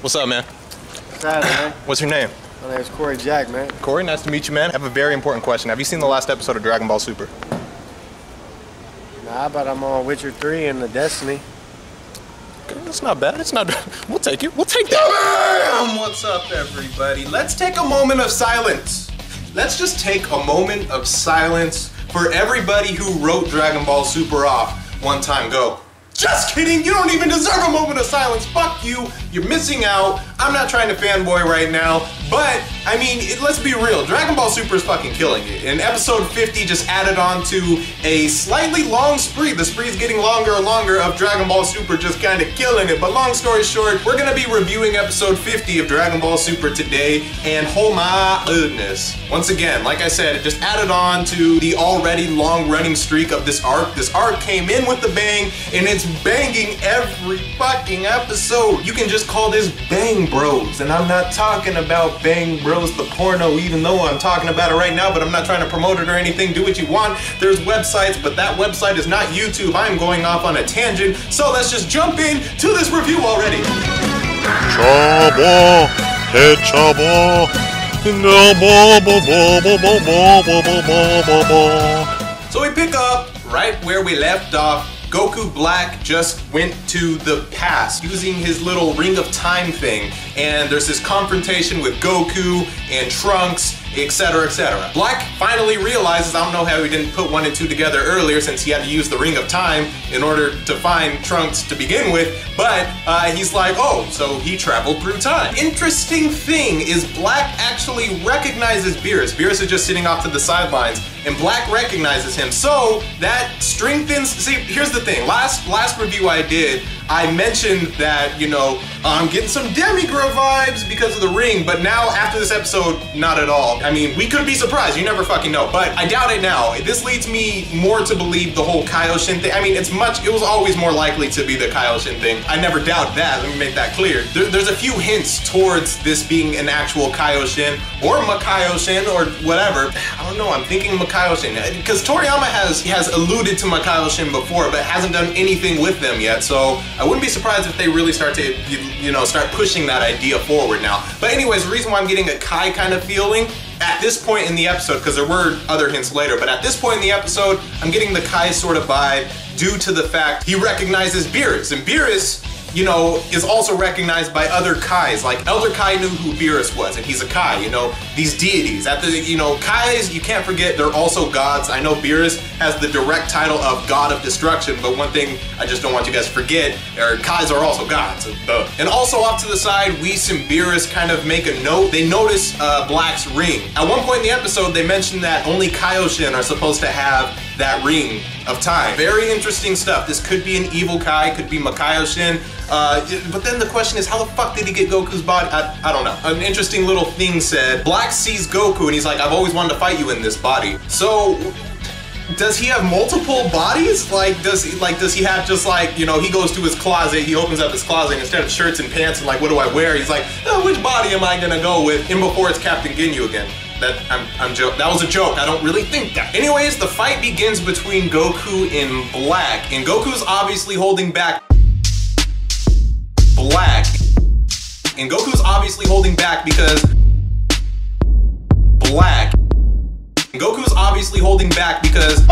What's up, man? What's happening, man? What's your name? My name's Corey Jack, man. Corey, nice to meet you, man. I have a very important question. Have you seen the last episode of Dragon Ball Super? Nah, but I'm on Witcher 3 and the Destiny. That's not bad. It's not. We'll take it. We'll take that. What's up, everybody? Let's take a moment of silence. Let's just take a moment of silence for everybody who wrote Dragon Ball Super off one time. Go. Just kidding. You don't even deserve a moment of silence. Fuck you. You're missing out. I'm not trying to fanboy right now, but I mean, let's be real. Dragon Ball Super is fucking killing it. And episode 50 just added on to a slightly long spree. The spree's getting longer and longer of Dragon Ball Super just kind of killing it. But long story short, we're gonna be reviewing episode 50 of Dragon Ball Super today, and HO-MAH-GUUDNESS. Once again, like I said, it just added on to the already long running streak of this arc. This arc came in with the bang, and it's banging every fucking episode. You can just call this Bang Bros, and I'm not talking about Bang Bros the porno, even though I'm talking about it right now, but I'm not trying to promote it or anything. Do what you want. There's websites, but that website is not YouTube. I'm going off on a tangent, so let's just jump in to this review already. Chabo, hey chabo, So we pick up right where we left off. Goku Black just went to the past using his little Ring of Time thing, and there's this confrontation with Goku and Trunks, etc, etc. Black finally realizes, I don't know how he didn't put 1 and 2 together earlier since he had to use the Ring of Time in order to find Trunks to begin with, but he's like, oh, so he traveled through time. Interesting thing is Black actually recognizes Beerus. Beerus is just sitting off to the sidelines, and Black recognizes him, so that strengthens. See, here's the thing. Last review I did, I mentioned that, you know, I'm getting some Demigra vibes because of the ring, but now after this episode, not at all. I mean, we could be surprised, you never fucking know, but I doubt it now. This leads me more to believe the whole Kaioshin thing. I mean, it was always more likely to be the Kaioshin thing. I never doubt that, let me make that clear. There's a few hints towards this being an actual Kaioshin, or Makaioshin, or whatever. I don't know, I'm thinking Makaioshin, because Toriyama has alluded to Makaioshin before, but hasn't done anything with them yet, so I wouldn't be surprised if they really start to, you know, start pushing that idea forward now. But anyways, the reason why I'm getting a Kai kind of feeling at this point in the episode, because there were other hints later, but at this point in the episode, I'm getting the Kai sort of vibe due to the fact he recognizes Beerus, and Beerus, you know, is also recognized by other Kais. Like Elder Kai knew who Beerus was, and he's a Kai, you know, these deities. You know, Kais, you can't forget, they're also gods. I know Beerus has the direct title of God of Destruction, but one thing I just don't want you guys to forget, Kais are also gods. And also off to the side, Whis and Beerus kind of make a note. They notice Black's ring. At one point in the episode, they mentioned that only Kaioshin are supposed to have that ring of time. Very interesting stuff. This could be an evil Kai, could be Makaioshin. But then the question is, how the fuck did he get Goku's body? I don't know. An interesting little thing said, Black sees Goku and he's like, I've always wanted to fight you in this body. So, does he have multiple bodies? Does he have just like, you know, he goes to his closet, he opens up his closet, and instead of shirts and pants and like, what do I wear? He's like, oh, which body am I gonna go with? And before it's Captain Ginyu again. That was a joke. I don't really think that. Anyways, the fight begins between Goku and Black, and Goku's obviously holding back Black. And Goku's obviously holding back because Black. And Goku's obviously holding back because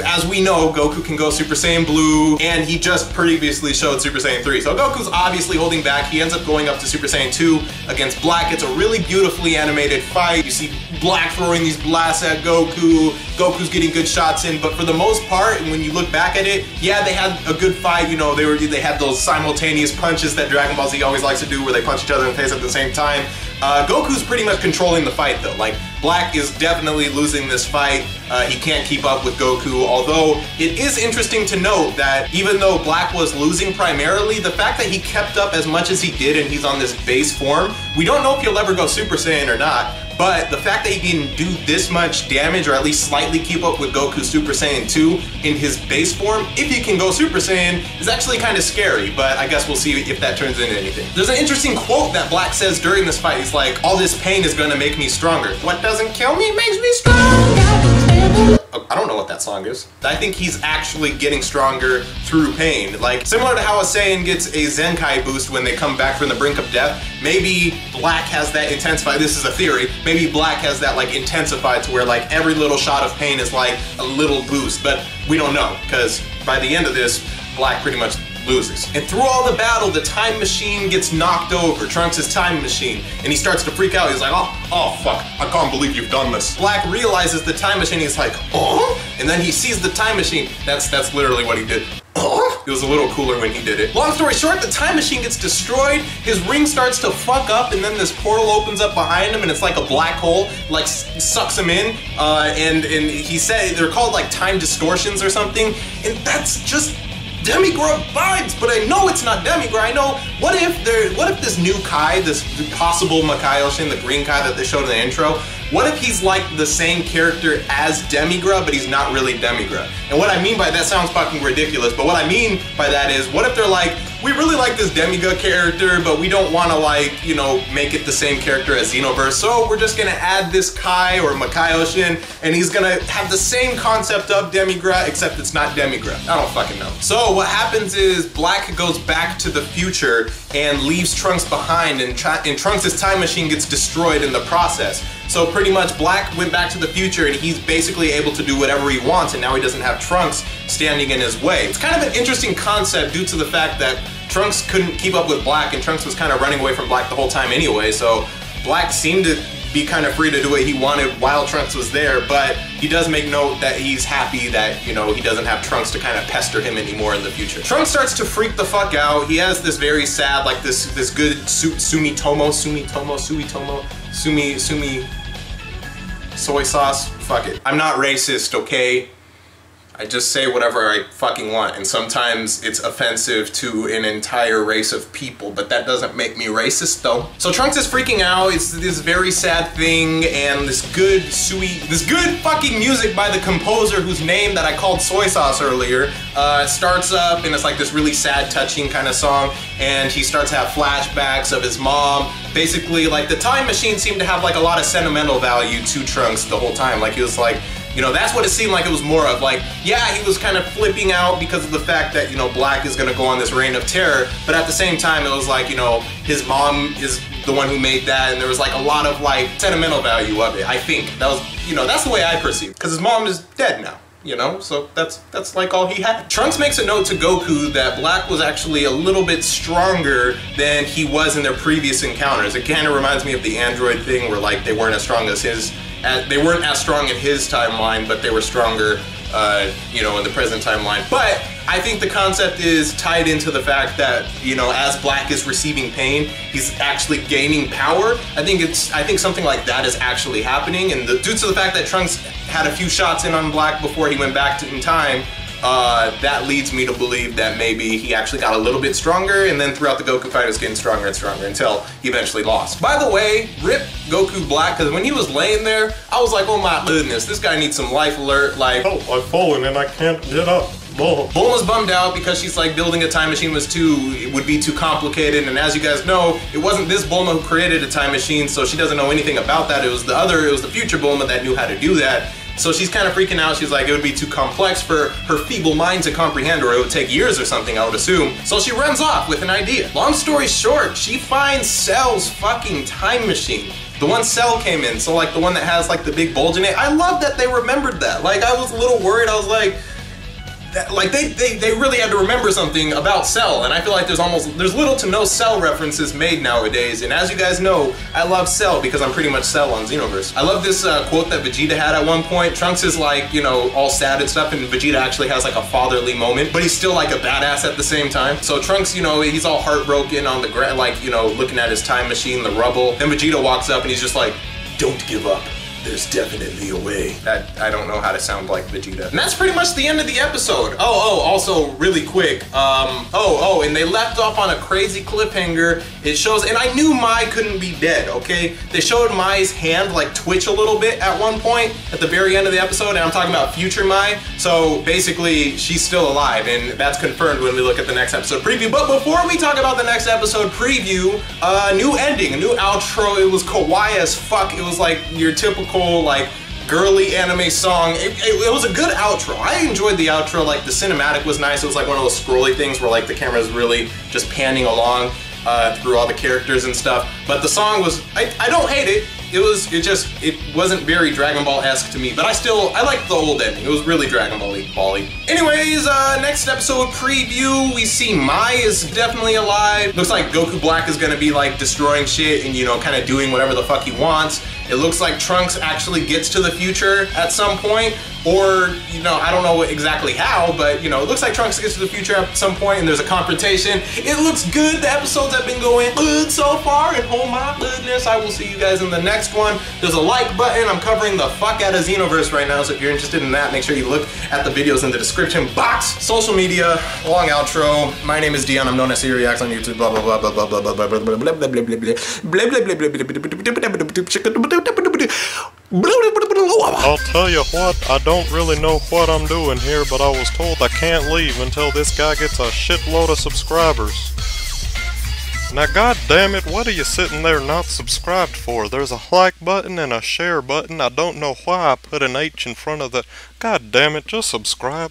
as we know, Goku can go Super Saiyan Blue, and he just previously showed Super Saiyan 3. So Goku's obviously holding back. He ends up going up to Super Saiyan 2 against Black. It's a really beautifully animated fight. You see Black throwing these blasts at Goku. Goku's getting good shots in, but for the most part, when you look back at it, yeah, they had a good fight. You know, they had those simultaneous punches that Dragon Ball Z always likes to do, where they punch each other in the face at the same time. Goku's pretty much controlling the fight though. Like, Black is definitely losing this fight. He can't keep up with Goku, although it is interesting to note that even though Black was losing primarily, the fact that he kept up as much as he did and he's on this base form, we don't know if he'll ever go Super Saiyan or not, but the fact that he can do this much damage, or at least slightly keep up with Goku Super Saiyan 2 in his base form, if he can go Super Saiyan, is actually kind of scary, but I guess we'll see if that turns into anything. There's an interesting quote that Black says during this fight. He's like, all this pain is gonna make me stronger. What doesn't kill me makes me stronger. I don't know what that song is. I think he's actually getting stronger through pain. Like, similar to how a Saiyan gets a Zenkai boost when they come back from the brink of death, maybe Black has that intensified. This is a theory. Maybe Black has that like intensified to where like every little shot of pain is like a little boost, but we don't know, because by the end of this, Black pretty much loses. And through all the battle, the time machine gets knocked over, Trunks' time machine, and he starts to freak out. He's like, oh fuck, I can't believe you've done this. Black realizes the time machine, he's like, oh? And then he sees the time machine. That's literally what he did. Oh? It was a little cooler when he did it. Long story short, the time machine gets destroyed, his ring starts to fuck up, and then this portal opens up behind him, and it's like a black hole, like sucks him in, and he said, they're called like time distortions or something, and that's just Demigra vibes, but I know it's not Demigra. I know, what if this new Kai, this possible Makaiyoshin, the green Kai that they showed in the intro, what if he's like the same character as Demigra, but he's not really Demigra? And what I mean by that sounds fucking ridiculous, but what I mean by that is, what if they're like, we really like this Demigra character, but we don't want to like, you know, make it the same character as Xenoverse, so we're just gonna add this Kai or Makaiyoshin, and he's gonna have the same concept of Demigra, except it's not Demigra. I don't fucking know. So what happens is Black goes back to the future and leaves Trunks behind, and Trunks' time machine gets destroyed in the process. So pretty much Black went back to the future and he's basically able to do whatever he wants, and now he doesn't have Trunks standing in his way. It's kind of an interesting concept due to the fact that Trunks couldn't keep up with Black, and Trunks was kind of running away from Black the whole time anyway, so Black seemed to be kind of free to do what he wanted while Trunks was there, but he does make note that he's happy that, you know, he doesn't have Trunks to kind of pester him anymore in the future. Trunks starts to freak the fuck out. He has this very sad, like this good Sumitomo soy sauce. Fuck it. I'm not racist, okay? I just say whatever I fucking want, and sometimes it's offensive to an entire race of people, but that doesn't make me racist though. So Trunks is freaking out, it's this very sad thing, and this good fucking music by the composer whose name that I called soy sauce earlier, starts up, and it's like this really sad, touching kind of song, and he starts to have flashbacks of his mom. Basically, like, the time machine seemed to have like a lot of sentimental value to Trunks the whole time. Like, he was like, you know, that's what it seemed like it was more of. Like, yeah, he was kind of flipping out because of the fact that, you know, Black is gonna go on this reign of terror, but at the same time, it was like, you know, his mom is the one who made that, and there was like a lot of like sentimental value of it, I think. That was, you know, that's the way I perceive it, because his mom is dead now. You know, so that's like all he had. Trunks makes a note to Goku that Black was actually a little bit stronger than he was in their previous encounters. It kind of reminds me of the android thing where like they weren't as strong as his, they weren't as strong in his timeline, but they were stronger, you know, in the present timeline. But I think the concept is tied into the fact that, you know, as Black is receiving pain, he's actually gaining power. I think something like that is actually happening, and due to the fact that Trunks had a few shots in on Black before he went back in time, that leads me to believe that maybe he actually got a little bit stronger, and then throughout the Goku fight, he was getting stronger and stronger until he eventually lost. By the way, rip Goku Black, because when he was laying there, I was like, oh my goodness, this guy needs some life alert, like, oh, I've fallen and I can't get up. Bulma's bummed out because she's like, building a time machine would be too complicated, and as you guys know, it wasn't this Bulma who created a time machine, so she doesn't know anything about that. It was the future Bulma that knew how to do that. So she's kind of freaking out. She's like, it would be too complex for her feeble mind to comprehend, or it would take years or something, I would assume. So she runs off with an idea. Long story short, she finds Cell's fucking time machine. The one Cell came in, so like the one that has like the big bulge in it. I love that they remembered that. Like, I was a little worried. I was like, they really had to remember something about Cell, and I feel like there's little to no Cell references made nowadays, and as you guys know, I love Cell because I'm pretty much Cell on Xenoverse. I love this quote that Vegeta had at one point. Trunks is like, you know, all sad and stuff, and Vegeta actually has like a fatherly moment, but he's still like a badass at the same time. So Trunks, you know, he's all heartbroken on the ground, like, you know, looking at his time machine, the rubble. Then Vegeta walks up and he's just like, don't give up. There's definitely a way. I don't know how to sound like Vegeta. And that's pretty much the end of the episode. Oh, also really quick. And they left off on a crazy cliffhanger. It shows, and I knew Mai couldn't be dead, okay? They showed Mai's hand like twitch a little bit at one point at the very end of the episode, and I'm talking about future Mai. So basically, she's still alive, and that's confirmed when we look at the next episode preview. But before we talk about the next episode preview, new ending, a new outro. It was kawaii as fuck. It was like your typical like girly anime song. It was a good outro. I enjoyed the outro. Like the cinematic was nice. It was like one of those scrolly things where like the camera is really just panning along through all the characters and stuff. But the song was, I don't hate it. It wasn't very Dragon Ball-esque to me, but I liked the old ending. It was really Dragon Ball-y. Anyways, next episode preview, we see Mai is definitely alive. Looks like Goku Black is gonna be like destroying shit and, you know, kind of doing whatever the fuck he wants. It looks like Trunks actually gets to the future at some point, or, you know, I don't know exactly how, but, you know, it looks like Trunks gets to the future at some point and there's a confrontation. It looks good. The episodes have been going good so far, and oh my goodness, I will see you guys in the next one. There's a like button. I'm covering the fuck out of Xenoverse right now, so if you're interested in that, make sure you look at the videos in the description box. Social media, long outro. My name is Deion. I'm known as SeeReax on YouTube. Blah blah blah blah blah blah blah blah blah blah blah blah blah blah. I'll tell you what, I don't really know what I'm doing here, but I was told I can't leave until this guy gets a shitload of subscribers. Now god damn it, what are you sitting there not subscribed for? There's a like button and a share button. I don't know why I put an H in front of the... God damn it, just subscribe.